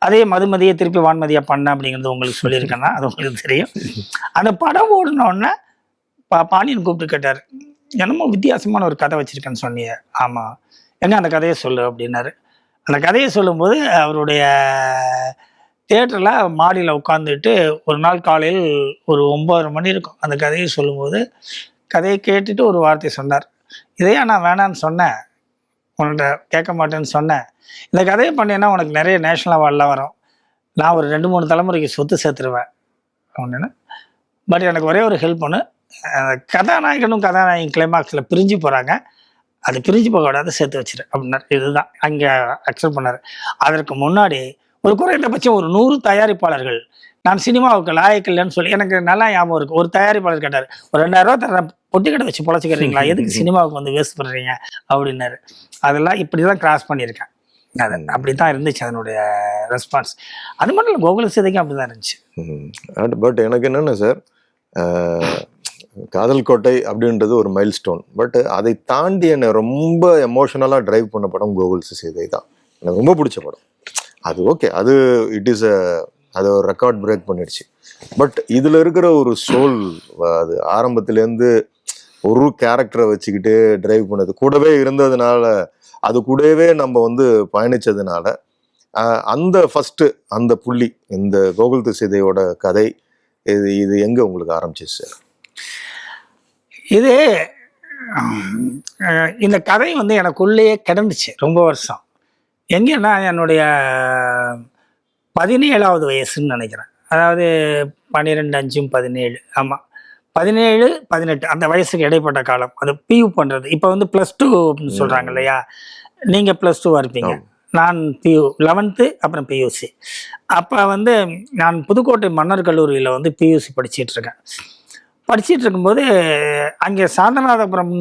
அதே மதுமதியை திருப்பி வான்மதியாக பண்ண அப்படிங்கிறது உங்களுக்கு சொல்லியிருக்கேன்னா அது உங்களுக்கு தெரியும். அந்த படம் ஓடினோடனே பாண்டியன் கூப்பிட்டு கேட்டார், என்னமோ வித்தியாசமான ஒரு கதை வச்சுருக்கேன்னு சொன்னியே. ஆமாம், எங்கே அந்த கதையை சொல்லு அப்படின்னாரு. அந்த கதையை சொல்லும்போது அவருடைய தியேட்டரில் மாடியில் உட்காந்துட்டு ஒரு நாள் காலையில் ஒரு 9:30 மணி இருக்கும். அந்த கதையை சொல்லும்போது கதையை கேட்டுட்டு ஒரு வார்த்தை சொன்னார், இதையா நான் வேணான்னு சொன்னேன், உன்கிட்ட கேட்க மாட்டேன்னு சொன்னேன், இந்த கதையை பண்ணேன்னா உனக்கு நிறைய நேஷ்னல் அவார்டெலாம் வரும், நான் ஒரு 2-3 தலைமுறைக்கு சொத்து சேர்த்துருவேன் அப்படின்னு. பட் எனக்கு ஒரே ஒரு ஹெல்ப் பண்ணு, கதாநாயகனும் கதாநாயகன் கிளைமாக்ஸில் பிரிஞ்சு போகிறாங்க, அது பிரிஞ்சு போகக்கூடாது, சேர்த்து வச்சிரு அப்படின்னாரு. இதுதான் அங்கே அக்செப்ட் பண்ணார். அதற்கு முன்னாடி ஒரு குறைந்தபட்சம் ஒரு 100 தயாரிப்பாளர்கள் நான் சினிமாவுக்கு லாயக்கு இல்லைன்னு சொல்லி, எனக்கு நல்லா ஞாபகம் இருக்குது. ஒரு தயாரிப்பாளர் கேட்டார், ஒரு 2000 ரூபா தர பொட்டி கடை வச்சு பொழைச்சிக்கிறீங்களா, எதுக்கு சினிமாவுக்கு வந்து வேஸ்ட் பண்ணுறீங்க அப்படின்னாரு. அதெல்லாம் இப்படி தான் கிராஸ் பண்ணியிருக்கேன். அது அப்படி தான் இருந்துச்சு அதனுடைய ரெஸ்பான்ஸ். அது மட்டும் இல்லை, கோகுல சீதைக்கும் அப்படி தான் இருந்துச்சு. பட் எனக்கு என்னென்ன சார், காதல் கோட்டை அப்படின்றது ஒரு மைல் ஸ்டோன். பட் அதை தாண்டி என்னை ரொம்ப எமோஷனலாக ட்ரைவ் பண்ண படம் கோகுல சீதை தான். எனக்கு ரொம்ப பிடிச்ச படம் அது. ஓகே, அது அது ஒரு ரெக்கார்ட் பிரேக் பண்ணிடுச்சு. பட் இதில் இருக்கிற ஒரு சோல், அது ஆரம்பத்துலேருந்து ஒரு கேரக்டரை வச்சுக்கிட்டு ட்ரைவ் பண்ணது, கூடவே இருந்ததுனால, அது கூடவே நம்ம வந்து பயணித்ததுனால, அந்த ஃபஸ்ட்டு அந்த புள்ளி, இந்த கோகுல சீதையோட கதை இது எங்கே உங்களுக்கு ஆரம்பிச்சிச்சு சார்? இது இந்த கதை வந்து எனக்குள்ளேயே கிடந்துச்சு ரொம்ப வருஷம். எங்கன்னா என்னுடைய 17வது வயசுன்னு நினைக்கிறேன். அதாவது 12, 5, 17, ஆமாம் 17, 18 அந்த வயசுக்கு இடைப்பட்ட காலம். அது பியூ பண்றது. இப்போ வந்து +2 அப்படின்னு சொல்றாங்க இல்லையா? நீங்க +2வா இருப்பீங்க. நான் பியூ 11th அப்புறம் பியூசி. அப்போ வந்து நான் புதுக்கோட்டை மன்னர் கல்லூரியில் வந்து பியூசி படிச்சிட்டு இருக்கேன். படிச்சிட்டு இருக்கும்போது அங்கே சாந்தநாதபுரம்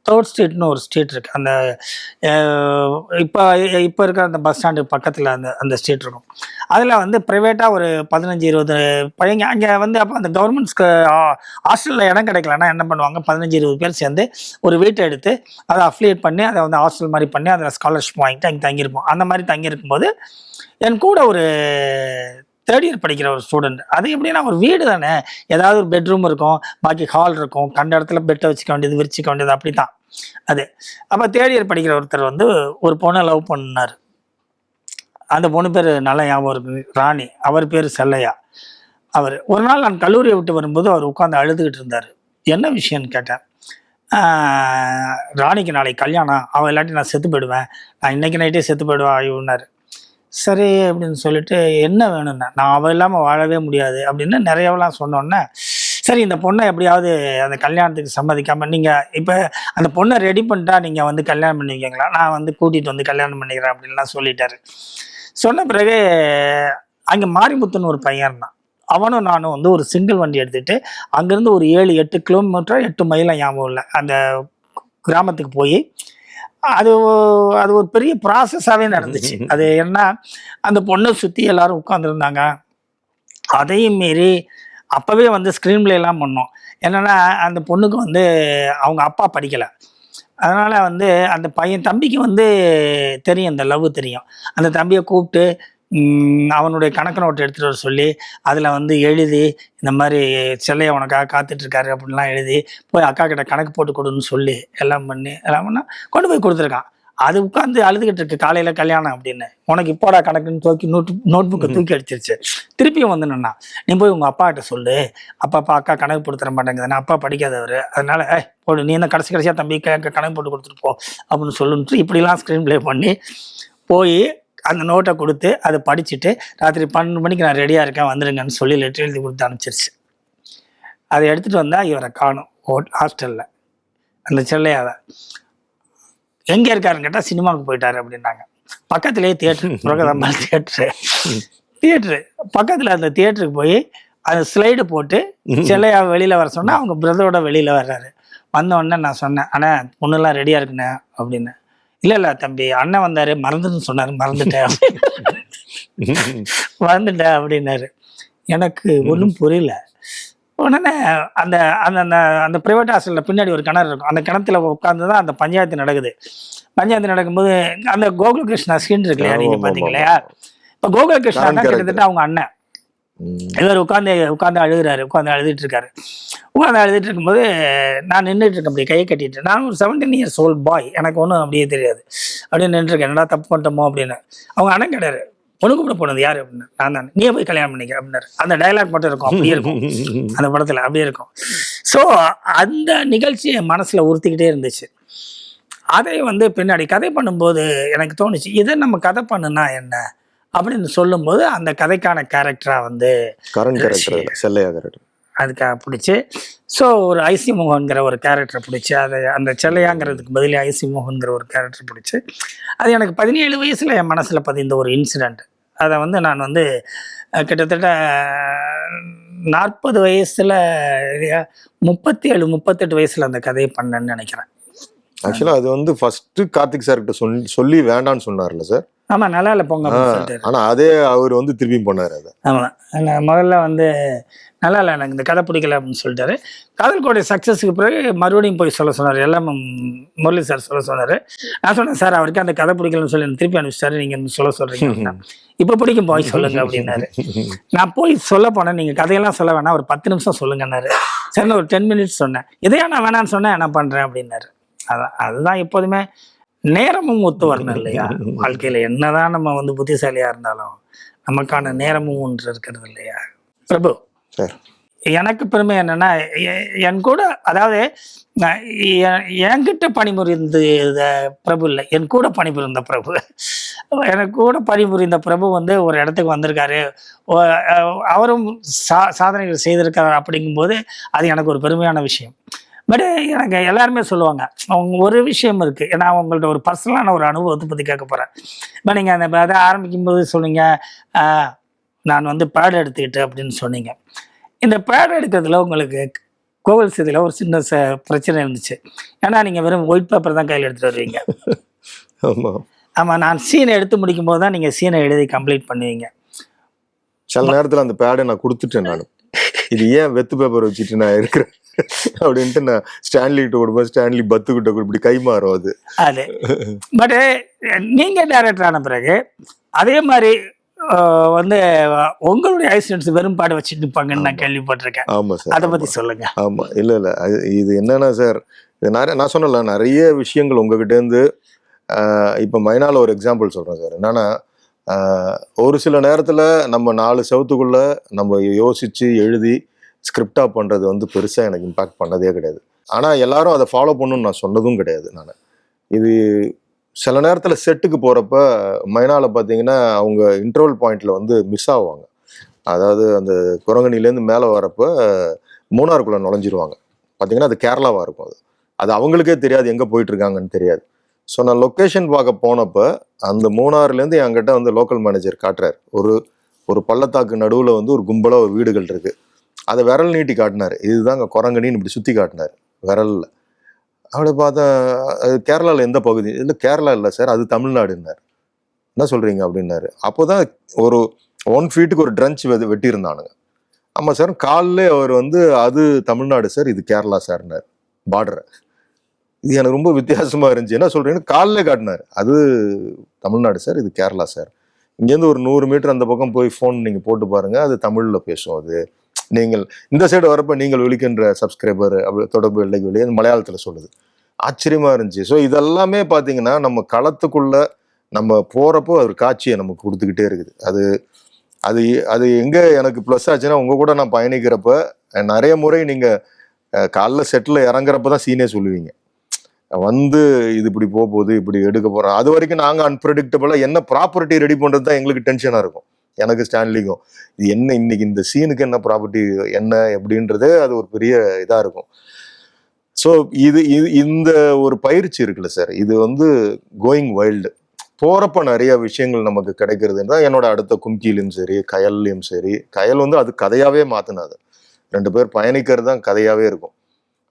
3rd ஸ்ட்ரீட்னு ஒரு ஸ்ட்ரீட் இருக்கு. அந்த இப்போ இப்போ இருக்கிற அந்த பஸ் ஸ்டாண்டு பக்கத்தில் அந்த ஸ்ட்ரீட் இருக்கும். அதில் வந்து ப்ரைவேட்டாக ஒரு 15, 20 பையங்க அங்கே வந்து அப்போ அந்த கவர்மெண்ட்ஸ்க்கு ஹாஸ்டலில் இடம் கிடைக்கலன்னா என்ன பண்ணுவாங்க, 15, 20 பேர் சேர்ந்து ஒரு வீட்டை எடுத்து அதை அஃபிலியேட் பண்ணி அதை வந்து ஹாஸ்டல் மாதிரி பண்ணி அதில் ஸ்காலர்ஷிப் வாங்கிட்டு அங்கே தங்கியிருப்போம். அந்த மாதிரி தங்கியிருக்கும்போது என் கூட ஒரு 3rd இயர் படிக்கிற ஒரு ஸ்டூடெண்ட். அது எப்படின்னா ஒரு வீடு தானே, ஏதாவது ஒரு பெட்ரூம் இருக்கும், பாக்கி ஹால் இருக்கும், கண்ட இடத்துல பெட்டை வச்சுக்க வேண்டியது, விரிச்சிக்க வேண்டியது, அப்படி தான் அது. அப்போ 3rd இயர் படிக்கிற ஒருத்தர் வந்து ஒரு பொண்ணை லவ் பண்ணார். அந்த பொண்ணு பேர் நல்லா ஞாபகம் இருக்கு, ராணி. அவர் பேர் செல்லையா. அவர் ஒரு நாள் நான் கல்லூரியை விட்டு வரும்போது அவர் உட்காந்து அழுதுகிட்டு இருந்தார். என்ன விஷயம்னு கேட்டேன். ராணிக்கு நாளைக்கு கல்யாணம், அவள் இல்லாட்டி நான் செத்து போயிடுவேன், நான் இன்னைக்கு நைட்டே செத்து போயிடுவேன் ஐயோன்னாரு. சரி அப்படின்னு சொல்லிட்டு என்ன வேணும்னா, நான் அவள் இல்லாமல் வாழவே முடியாது அப்படின்னு நிறையவெல்லாம் சொன்னோன்னே, சரி இந்த பொண்ணை எப்படியாவது அந்த கல்யாணத்துக்கு சம்மதிக்காமல் நீங்கள் இப்போ அந்த பொண்ணை ரெடி பண்ணிட்டா நீங்கள் வந்து கல்யாணம் பண்ணிக்கீங்களா, நான் வந்து கூட்டிகிட்டு வந்து கல்யாணம் பண்ணிக்கிறேன் அப்படின்லாம் சொல்லிட்டாரு. சொன்ன பிறகு அங்கே மாரிமுத்துன்னு ஒரு பையன் இருந்தான். அவனும் நானும் வந்து ஒரு சிங்கிள் வண்டி எடுத்துகிட்டு அங்கேருந்து ஒரு 7-8 கிலோமீட்டர் 8 மைலாம் ஞாபகம் இல்லை அந்த கிராமத்துக்கு போய் அது அது ஒரு பெரிய ப்ராசஸாகவே நடந்துச்சு. அது என்ன, அந்த பொண்ணை சுற்றி எல்லாரும் உட்காந்துருந்தாங்க. அதையும் மீறி அப்போவே வந்து ஸ்க்ரீன் பிளே எல்லாம் பண்ணோம். என்னென்னா அந்த பொண்ணுக்கு வந்து அவங்க அப்பா படிக்கலை, அதனால் வந்து அந்த பையன் தம்பிக்கு வந்து தெரியும், இந்த லவ் தெரியும். அந்த தம்பியை கூப்பிட்டு அவனுடைய கணக்கு நோட்டு எடுத்துகிட்டு வர சொல்லி அதில் வந்து எழுதி இந்த மாதிரி செல்லையை உனக்காக காத்துட்ருக்காரு அப்படின்லாம் எழுதி போய் அக்கா கிட்ட கணக்கு போட்டு கொடுன்னு சொல்லி எல்லாம் பண்ணால் கொண்டு போய் கொடுத்துருக்கான். அது உட்காந்து அழுதுகிட்டு இருக்கு, காலையில் கல்யாணம் அப்படின்னு. உனக்கு இப்போடா கணக்குன்னு தூக்கி நோட் புக்கை தூக்கி அடிச்சிருச்சு. திருப்பியும் வந்து நின்னா, நீ போய் உங்கள் அப்பா கிட்ட சொல்லு, அப்பா அக்கா கணக்கு போட்டு தர மாட்டேங்குதுன்னா, அப்பா படிக்காதவர், அதனால போடு, நீ என்ன கடைசியாக தம்பி கணக்கு போட்டு கொடுத்துட்டு போ அப்படின்னு சொல்லுன்ட்டு இப்படிலாம் ஸ்க்ரீன் ப்ளே பண்ணி போய் அந்த நோட்டை கொடுத்து அதை படிச்சுட்டு ராத்திரி 12 மணிக்கு நான் ரெடியாக இருக்கேன் வந்துடுங்கன்னு சொல்லி லெட்டர் எழுதி கொடுத்து அனுப்பிச்சிருச்சு. அதை எடுத்துகிட்டு வந்தால் இவரை காணும் ஹாஸ்டலில், அந்த செல்லையாவை. எங்கே இருக்காருன்னு கேட்டால் சினிமாவுக்கு போயிட்டாரு அப்படின்னாங்க. பக்கத்துலேயே தியேட்டர், புரகதம்பாள் தியேட்ரு பக்கத்தில் அந்த தியேட்டருக்கு போய் அந்த ஸ்லைடு போட்டு செல்லையாவை வெளியில் வர சொன்னால் அவங்க பிரதரோட வெளியில் வர்றாரு. வந்தோடனே நான் சொன்னேன், ஆனால் பொண்ணுலாம் ரெடியாக இருக்குண்ணே அப்படின்னு. இல்லை தம்பி, அண்ணன் வந்தார் மறந்துன்னு சொன்னார், மறந்துட்டேன் அப்படின்னாரு. எனக்கு ஒன்றும் புரியல. உடனே அந்த அந்த அந்த ப்ரைவேட் ஹாஸ்டலில் பின்னாடி ஒரு கிணறு இருக்கும், அந்த கிணத்துல உட்காந்து தான் அந்த பஞ்சாயத்து நடக்குது. பஞ்சாயத்து நடக்கும்போது அந்த கோகுலகிருஷ்ணா சீன் இருக்கு இல்லையா, நீங்கள் பார்த்தீங்களா? இப்போ கோகுலகிருஷ்ணா தான் கிட்டத்தட்ட அவங்க அண்ணன். இவர் உட்காந்து அழுகுறாரு, உட்காந்து அழுதுட்டு இருக்காரு. அழுதுட்டு இருக்கும்போது நான் நின்றுட்டு இருக்கேன், அப்படி கையை கட்டிட்டு. நான் ஒரு 17 years old பாய், எனக்கு ஒன்றும் அப்படியே தெரியாது. அப்படியே நின்றுருக்கேன், என்னடா தப்பு பண்ணிட்டோமோ அப்படின்னு. அவங்க அண்ணன் கேட்டாரு, பொண்ணு கூட போனது யாரு அப்படின்னு. நான் தான். நீயே போய் கல்யாணம் பண்ணிக்க அப்படின்னாரு. அந்த டைலாக் மட்டும் இருக்கும், அப்படியே இருக்கும் அந்த படத்தில், அப்படியே இருக்கும். ஸோ அந்த நிகழ்ச்சி என் மனசில் உறுத்திக்கிட்டே இருந்துச்சு. அதை வந்து பின்னாடி கதை பண்ணும்போது எனக்கு தோணுச்சு, இதை நம்ம கதை பண்ணுனா என்ன அப்படின்னு சொல்லும்போது அந்த கதைக்கான கேரக்டராக வந்து அதுக்காக பிடிச்சி, ஸோ ஒரு ஐசி மோகன்கிற ஒரு கேரக்டரை பிடிச்சி, அதை அந்த செல்லையாங்கிறதுக்கு பதிலே ஐசி மோகன்கிற ஒரு கேரக்டர் பிடிச்சி, அது எனக்கு 17 வயசில் என் மனசில் பதிந்த ஒரு இன்சிடெண்ட். அதை வந்து நான் வந்து கிட்டத்தட்ட 40 வயசில் 37, 38 வயசில் அந்த கதையை பண்ணேன்னு நினைக்கிறேன். ஆக்சுவலாக அது வந்து ஃபர்ஸ்ட் கார்த்திக் சார்கிட்ட சொல்லி வேண்டான்னு சொன்னார்ல சார்? ஆமாம், நல்லா இல்லை போங்க. ஆனால் அதே அவர் வந்து திருப்பி பண்ணார். அதை ஆமாம், முதல்ல வந்து நல்லா இல்லை, எனக்கு இந்த கதை பிடிக்கல அப்படின்னு சொல்லிட்டாரு. காதல் கோட்டை சக்ஸஸுக்கு பிறகு மறுபடியும் போய் சொல்ல சொன்னார், எல்லாம் முரளி சார் சொல்ல சொன்னார். நான் சொன்னேன், சார் அவருக்கு அந்த கதை பிடிக்கலன்னு சொல்லி திருப்பி அனுப்பிச்சிட்டாரு, நீங்கள் சொல்ல சொல்கிறீங்க, இப்போ பிடிக்கும் போய் சொல்லுங்க அப்படின்னாரு. நான் போய் சொல்ல போனேன், நீங்கள் கதையெல்லாம் சொல்ல வேணாம், ஒரு 10 நிமிஷம் சொல்லுங்கன்னாரு. சரி, ஒரு 10 minutes சொன்னேன். இதையா நான் வேணான்னு சொன்னேன், என்ன பண்ணுறேன் அப்படின்னாரு. அதுதான் எப்போதுமே நேரமும் ஒத்து வரணும் இல்லையா? வாழ்க்கையில் என்னதான் நம்ம வந்து புத்திசாலியாக இருந்தாலும் நமக்கான நேரமும் ஒன்று இருக்கிறது இல்லையா? பிரபு சார், எனக்கு பெருமை என்னன்னா, என் கூட அதாவது என்கிட்ட பணிபுரிந்த பிரபு இல்லை, என் கூட பணிபுரிந்த பிரபு. எனக்கு கூட பணிபுரிந்த பிரபு வந்து ஒரு இடத்துக்கு வந்திருக்காரு, அவரும் சாதனைகள் செய்திருக்காரு. அப்படிங்கும்போது அது எனக்கு ஒரு பெருமையான விஷயம். பட் எனக்கு எல்லாருமே சொல்லுவாங்க, அவங்க ஒரு விஷயம் இருக்குது. ஏன்னா அவங்கள்ட்ட ஒரு பர்சனலான ஒரு அனுபவத்தை பற்றி கேட்க போகிறேன். இப்போ நீங்கள் அந்த அதை ஆரம்பிக்கும்போது சொன்னீங்க, நான் வந்து பேட் எடுத்துக்கிட்டு அப்படின்னு சொன்னீங்க. இந்த பேட் எடுக்கிறதுல உங்களுக்கு கோவில் செய்தியில் ஒரு சின்ன பிரச்சனை இருந்துச்சு. ஏன்னா நீங்கள் வெறும் ஒயிட் பேப்பர் தான் கையில் எடுத்துகிட்டு வருவீங்க. ஆமாம், நான் சீனை எடுத்து முடிக்கும் போது தான் நீங்கள் சீனை எழுதி கம்ப்ளீட் பண்ணுவீங்க. சில நேரத்தில் அந்த பேடை நான் கொடுத்துட்டேன். நான் இது ஏன் வெத்து பேப்பர் வச்சுட்டு நான் இருக்கிறேன் அப்படின்ட்டு நான் ஸ்டான்லிகிட்ட கொடுப்பேன். ஸ்டான்லி பத்துக்கிட்ட இப்படி கை மாறும் அது. பட் நீங்கள் டைரக்டர் ஆன பிறகு அதே மாதிரி வந்து உங்களுடைய அசிஸ்டன்ட்ஸ் வெறும் பாடு வச்சுட்டு இருப்பாங்கன்னு நான் கேள்விப்பட்டிருக்கேன். ஆமாம் சார், அதை பற்றி சொல்லுங்க. ஆமாம், இல்லை இது என்னன்னா சார், இது நிறைய நான் சொன்னல நிறைய விஷயங்கள் உங்ககிட்டேருந்து. இப்போ மைனால ஒரு எக்ஸாம்பிள் சொல்கிறேன் சார். என்னன்னா, ஒரு சில நேரத்தில் நம்ம 4 செவத்துக்குள்ளே நம்ம யோசித்து எழுதி ஸ்கிரிப்டாக பண்ணுறது வந்து பெருசாக எனக்கு இம்பேக்ட் பண்ணதே கிடையாது. ஆனால் எல்லாரும் அதை ஃபாலோ பண்ணணும்னு நான் சொன்னதும் கிடையாது. நான் இது சில நேரத்தில் செட்டுக்கு போகிறப்ப மைனாவில் பார்த்தீங்கன்னா அவங்க இன்டர்வல் பாயிண்டில் வந்து மிஸ் ஆகுவாங்க. அதாவது அந்த குரங்கணிலேருந்து மேலே வரப்போ மூணாருக்குள்ளே நுழைஞ்சிருவாங்க. பார்த்தீங்கன்னா அது கேரளாவாக இருக்கும். அது அவங்களுக்கே தெரியாது எங்கே போயிட்டுருக்காங்கன்னு தெரியாது. ஸோ நான் லொக்கேஷன் பார்க்க போனப்போ அந்த மூணாறுலேருந்து என்கிட்ட வந்து லோக்கல் மேனேஜர் காட்டுறாரு. ஒரு பள்ளத்தாக்கு நடுவில் வந்து ஒரு கும்பலாக ஒரு வீடுகள் இருக்குது. அதை விரல் நீட்டி காட்டினார். இதுதாங்க குரங்கணின்னு இப்படி சுற்றி காட்டினார் விரலில். அப்படி பார்த்தா அது கேரளாவில் எந்த பகுதி? இல்லை கேரளா இல்லை சார், அது தமிழ்நாடுன்னார். என்ன சொல்கிறீங்க அப்படின்னாரு. அப்போ தான் ஒரு 1 ஃபீட்டுக்கு ஒரு ட்ரன்ச் வெட்டியிருந்தானுங்க. ஆமாம் சார், காலில் அவர் வந்து அது தமிழ்நாடு சார், இது கேரளா சார்னார் பார்டரை. இது எனக்கு ரொம்ப வித்தியாசமாக இருந்துச்சு. என்ன சொல்கிறீங்கன்னு காலில் காட்டினார். அது தமிழ்நாடு சார், இது கேரளா சார். இங்கேருந்து ஒரு 100 மீட்டர் அந்த பக்கம் போய் ஃபோன் நீங்கள் போட்டு பாருங்கள், அது தமிழில் பேசும். அது நீங்கள் இந்த சைடு வரப்போ நீங்கள் விழிக்கின்ற சப்ஸ்கிரைபர் அப்படி தொடர்பு இல்லைக்கு வெளியே மலையாளத்தில் சொல்லுது. ஆச்சரியமாக இருந்துச்சு. ஸோ இதெல்லாமே பார்த்தீங்கன்னா நம்ம களத்துக்குள்ளே நம்ம போகிறப்போ ஒரு காட்சியை நமக்கு கொடுத்துக்கிட்டே இருக்குது. அது அது எங்கே எனக்கு ப்ளஸ் ஆச்சுன்னா, உங்கள் கூட நான் பயணிக்கிறப்ப நிறைய முறை நீங்கள் காலைல செட்டில் இறங்குறப்ப தான் சீனே சொல்லுவீங்க. வந்து இது இப்படி போகுது, இப்படி எடுக்க போகிறோம். அது வரைக்கும் நாங்கள் அன்பிரடிக்டபிளாக என்ன ப்ராப்பர்ட்டி ரெடி பண்ணுறது தான் எங்களுக்கு டென்ஷனாக இருக்கும். எனக்கு ஸ்டான்லிக்கும் இது என்ன இன்னைக்கு இந்த சீனுக்கு என்ன ப்ராப்பர்ட்டி என்ன எப்படின்றதே அது ஒரு பெரிய இதாக இருக்கும். ஸோ இந்த ஒரு பயிற்சி இருக்குல்ல சார், இது வந்து கோயிங் வைல்டு போகிறப்ப நிறைய விஷயங்கள் நமக்கு கிடைக்கிறதுன்னு தான் என்னோட அடுத்த கும்கிலையும் சரி கயல்லையும் சரி. கயல் வந்து அது கதையாகவே மாற்றினாது. 2 பேர் பயணிக்கிறது தான் கதையாகவே இருக்கும்.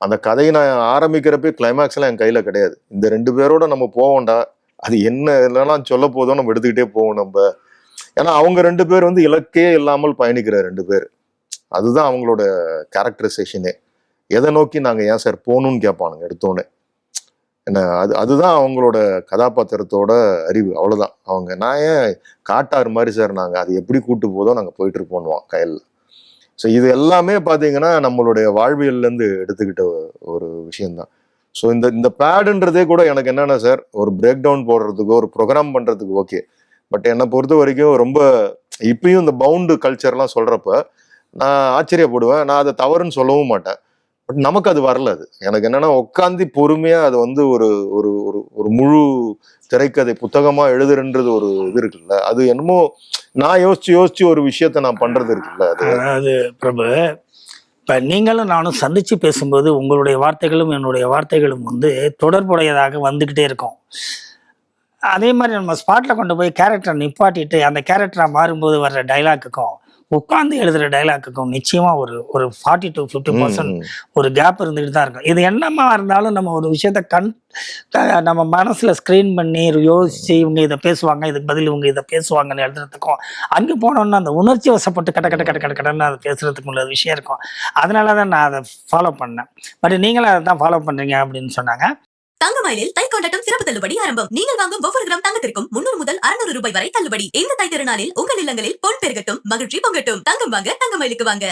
அந்த கதையை நான் ஆரம்பிக்கிறப்ப கிளைமேக்ஸ்லாம் என் கையில் கிடையாது. இந்த 2 பேரோட நம்ம போவோம்டா, அது என்ன இல்லைலாம் சொல்ல போதும், நம்ம எடுத்துக்கிட்டே போவோம் நம்ம. ஏன்னா அவங்க 2 பேர் வந்து இலக்கே இல்லாமல் பயணிக்கிற 2 பேர். அதுதான் அவங்களோட கேரக்டரைசேஷனே. எதை நோக்கி நாங்கள் ஏன் சார் போகணும்னு கேட்பானுங்க எடுத்தோன்னே. என்ன அதுதான் அவங்களோட கதாபாத்திரத்தோட அறிவு. அவ்வளோதான். அவங்க நான் ஏன் காட்டாறு மாதிரி சார், நாங்கள் அது எப்படி கூட்டு போதோ நாங்கள் போயிட்டு இருப்போம்னுவோம் கயலில். ஸோ இது எல்லாமே பார்த்தீங்கன்னா நம்மளுடைய வாழ்வியல்லேருந்து எடுத்துக்கிட்ட ஒரு விஷயம்தான். ஸோ இந்த பேடுன்றதே கூட எனக்கு என்னென்னா சார், ஒரு பிரேக் டவுன் போடுறதுக்கோ ஒரு ப்ரோக்ராம் பண்ணுறதுக்கு ஓகே. பட் என்னை பொறுத்த வரைக்கும் ரொம்ப இப்பயும் இந்த பவுண்டு கல்ச்சர்லாம் சொல்கிறப்ப நான் ஆச்சரியப்படுவேன். நான் அதை தவறுன்னு சொல்லவும் மாட்டேன். பட் நமக்கு அது வரல. அது எனக்கு என்னென்னா உட்காந்து பொறுமையாக அது வந்து ஒரு ஒரு ஒரு முழு திரைக்கதை புத்தகமாக எழுதுறன்றது ஒரு இது இருக்குல்ல, அது என்னமோ நான் யோசிச்சு ஒரு விஷயத்த நான் பண்ணுறது இருக்குல்ல. அது பிரபு, இப்போ நீங்களும் நானும் சந்தித்து பேசும்போது உங்களுடைய வார்த்தைகளும் என்னுடைய வார்த்தைகளும் வந்து தொடர்புடையதாக வந்துக்கிட்டே இருக்கும். அதே மாதிரி நம்ம ஸ்பாட்டில் கொண்டு போய் கேரக்டரை நிப்பாட்டிட்டு அந்த கேரக்டராக மாறும்போது வர்ற டைலாக்குக்கும் உட்காந்து எழுதுகிற டைலாக்குக்கும் நிச்சயமாக ஒரு 40 to 50% ஒரு கேப் இருந்துகிட்டு தான் இருக்கும். இது என்னமா இருந்தாலும் நம்ம ஒரு விஷயத்த நம்ம மனசில் ஸ்க்ரீன் பண்ணி யோசிச்சு இவங்க இதை பேசுவாங்க, இதுக்கு பதில் இவங்க இதை பேசுவாங்கன்னு எழுதுறதுக்கும் அங்கே போனோன்னா அந்த உணர்ச்சி வசப்பட்டு கடன்னு அதை பேசுறதுக்கு உள்ள விஷயம் இருக்கும். அதனால தான் நான் அதை ஃபாலோ பண்ணேன். பட் நீங்களும் அதை தான் ஃபாலோ பண்ணுறீங்க அப்படின்னு சொன்னாங்க. தங்கமயிலில் தை கொண்டாட்டம் சிறப்பு தள்ளுபடி ஆரம்பம். நீங்கள் வாங்கும் ஒவ்வொரு கிராம் தங்கத்திற்கும் 300 முதல் 600 ரூபாய் வரை தள்ளுபடி. இந்த தை திருநாளில் உங்கள் இல்லங்களில் பொன் பெருகட்டும், மகிழ்ச்சி பொங்கட்டும். தங்கம் வாங்க தங்கமயிலுக்கு வாங்க.